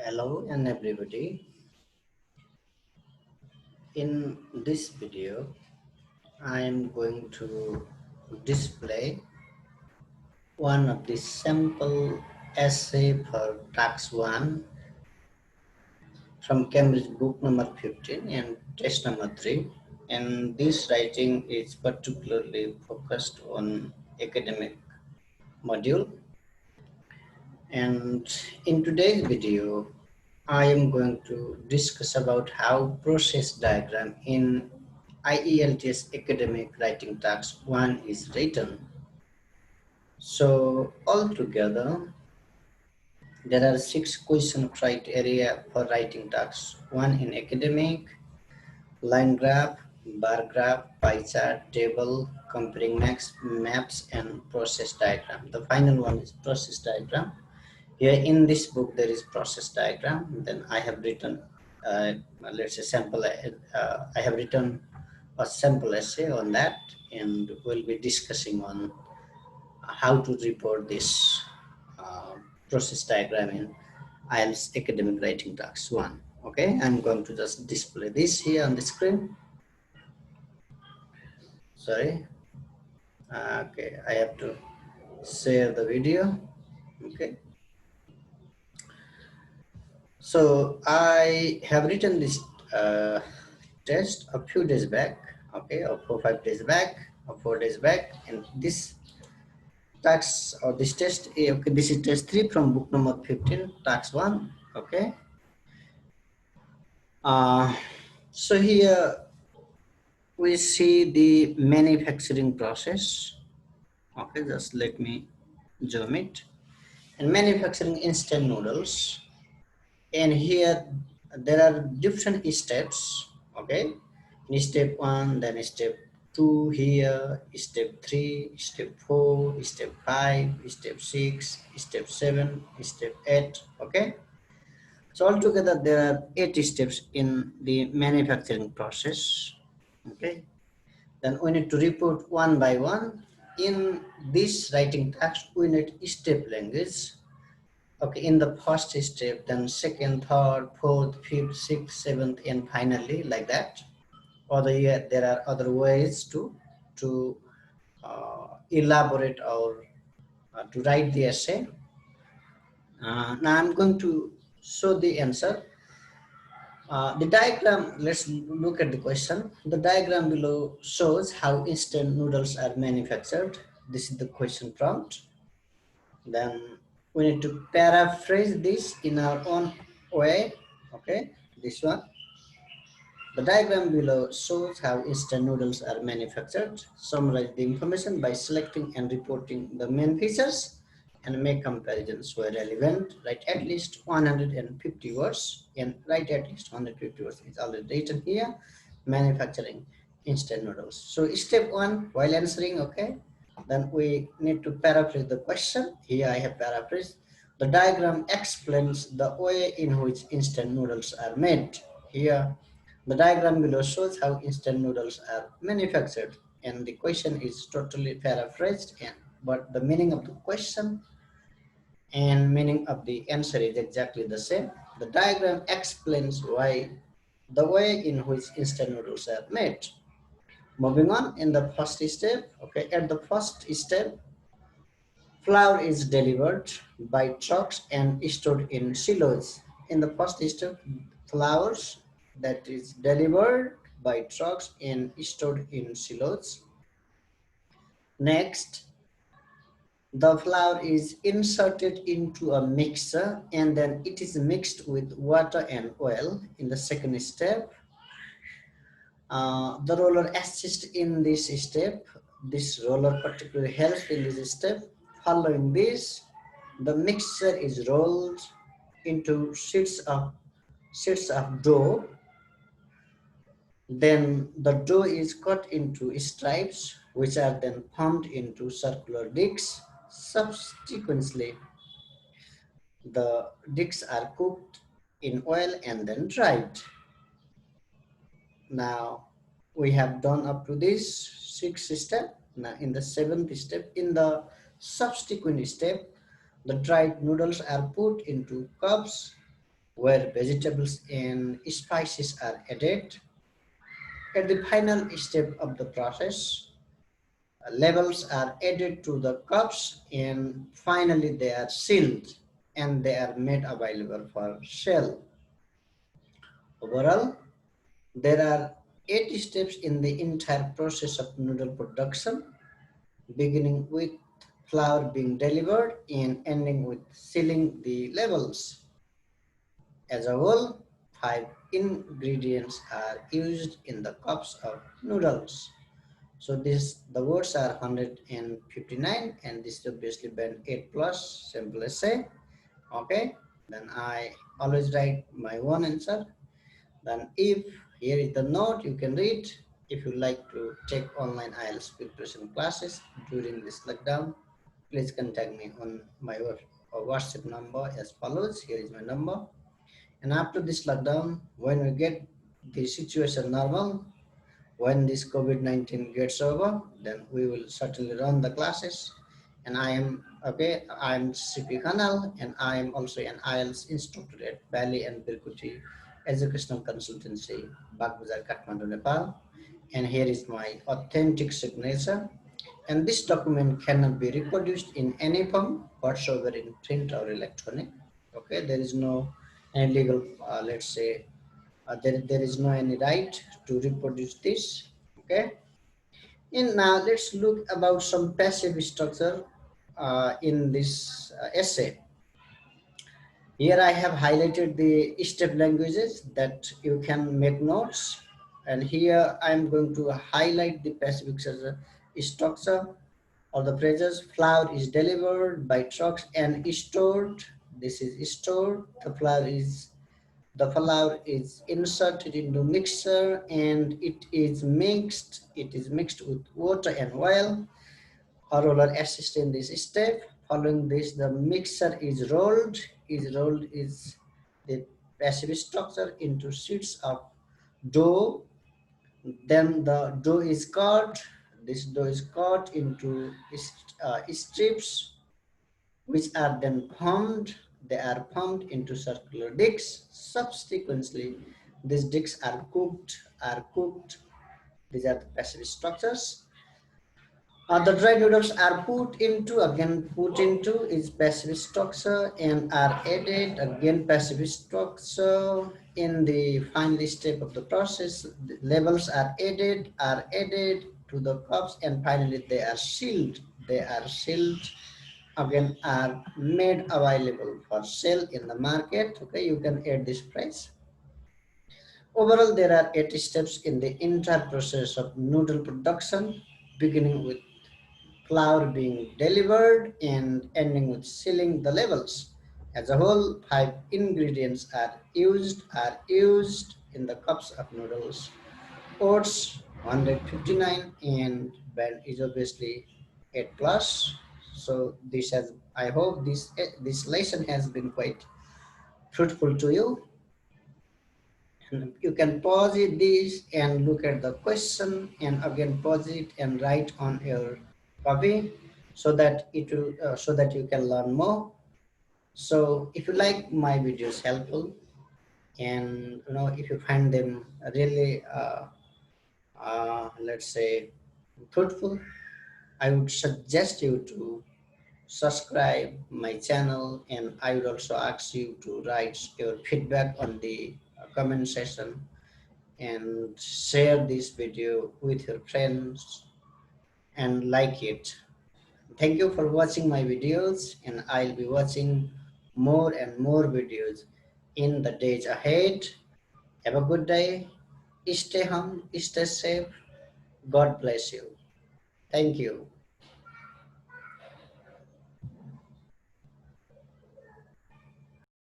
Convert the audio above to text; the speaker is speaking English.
Hello and everybody. In this video, I am going to display one of the sample essay for tax 1 from Cambridge book number 15 and test number 3. And this writing is particularly focused on academic module. And in today's video, I am going to discuss about how process diagram in IELTS academic writing task 1 is written. So altogether, there are 6 question criteria for writing task 1 in academic: line graph, bar graph, pie chart, table, comparing maps, and process diagram. The final one is process diagram. Here in this book there is process diagram. Then I have written let's say sample. I have written a sample essay on that, and we'll be discussing on how to report this process diagram in IELTS academic writing task 1. Okay, I'm going to just display this here on the screen. Sorry. Okay, I have to share the video. Okay. So I have written this test a few days back, okay, or 4-5 days back, or 4 days back, and this tax or this test, okay, this is test 3 from book number 15, tax 1, okay. So here we see the manufacturing process, okay, just let me zoom it, and manufacturing instant noodles. And here there are different steps, okay. In step 1, then step 2 here, step 3, step 4, step 5, step 6, step 7, step 8, okay. So altogether there are 8 steps in the manufacturing process, okay. Then we need to report one by one. In this writing task we need step language. Okay, in the first step, then second, third, fourth, fifth, sixth, seventh, and finally like that. There are other ways to elaborate or to write the essay. Now I'm going to show the answer. The diagram, let's look at the question. The diagram below shows how instant noodles are manufactured. This is the question prompt. Then we need to paraphrase this in our own way. Okay, this one. The diagram below shows how instant noodles are manufactured. Summarize the information by selecting and reporting the main features and make comparisons where relevant. Write at least 150 words, and write at least 150 words. It's already written here. Manufacturing instant noodles. So step 1, while answering, okay, then we need to paraphrase the question. Here I have paraphrased. The diagram explains the way in which instant noodles are made. Here the diagram below shows how instant noodles are manufactured, and the question is totally paraphrased, but the meaning of the question and meaning of the answer is exactly the same. The diagram explains why the way in which instant noodles are made. Moving on, in the first step, okay, at the first step, flour is delivered by trucks and stored in silos. In the first step, flours that is delivered by trucks and stored in silos. Next, the flour is inserted into a mixer and then it is mixed with water and oil. In the second step, the roller assists in this step. This roller particularly helps in this step. Following this, the mixture is rolled into sheets of dough. Then the dough is cut into stripes, which are then formed into circular discs. Subsequently, the discs are cooked in oil and then dried. Now we have done up to this 6th step. Now in the 7th step, in the subsequent step, the dried noodles are put into cups where vegetables and spices are added. At the final step of the process, labels are added to the cups and finally they are sealed and they are made available for sale. Overall, there are 8 steps in the entire process of noodle production, beginning with flour being delivered and ending with sealing the labels. As a whole, 5 ingredients are used in the cups of noodles. So the words are 159 and this is obviously band 8 plus, simple essay. Okay, then I always write my one answer. Then if here is the note you can read. If you like to take online IELTS preparation classes during this lockdown, please contact me on my WhatsApp number as follows. Here is my number. And after this lockdown, when we get the situation normal, when this COVID-19 gets over, then we will certainly run the classes. And I'm CP Khanal, and I am also an IELTS instructor at Bali and Birkuti Educational Consultancy, Bagbazar, Kathmandu, Nepal. And here is my authentic signature. And this document cannot be reproduced in any form whatsoever in print or electronic. Okay, there is no any legal, let's say, there is no any right to reproduce this. Okay, and now let's look about some passive structure in this essay. Here I have highlighted the step languages that you can make notes, and here I am going to highlight the passive structure or the phrases. Flour is delivered by trucks and stored. This is stored. The flour is inserted into mixer and it is mixed with water and oil. A roller assists in this step. Following this, the mixer is rolled. Is the passive structure into sheets of dough. Then the dough is cut. This dough is cut into strips, which are then pumped. They are pumped into circular discs. Subsequently, these discs are cooked. These are the passive structures. The dry noodles are put into is passive structure and are added again passive structure in the final step of the process. The labels are added to the cups and finally they are sealed. They are sealed again are made available for sale in the market. Okay, you can add this price. Overall, there are 80 steps in the entire process of noodle production, beginning with flour being delivered and ending with sealing the labels. As a whole, 5 ingredients are used in the cups of noodles. Oats 159 and band is obviously 8 plus. So I hope this lesson has been quite fruitful to you. And you can pause this and look at the question and again pause it and write on your copy so that so that you can learn more. So if you like my videos helpful and if you find them really let's say fruitful, I would suggest you to subscribe my channel, and I would also ask you to write your feedback on the comment section and share this video with your friends and like it. Thank you for watching my videos, and I'll be watching more and more videos in the days ahead. Have a good day. Stay home, stay safe. God bless you. Thank you.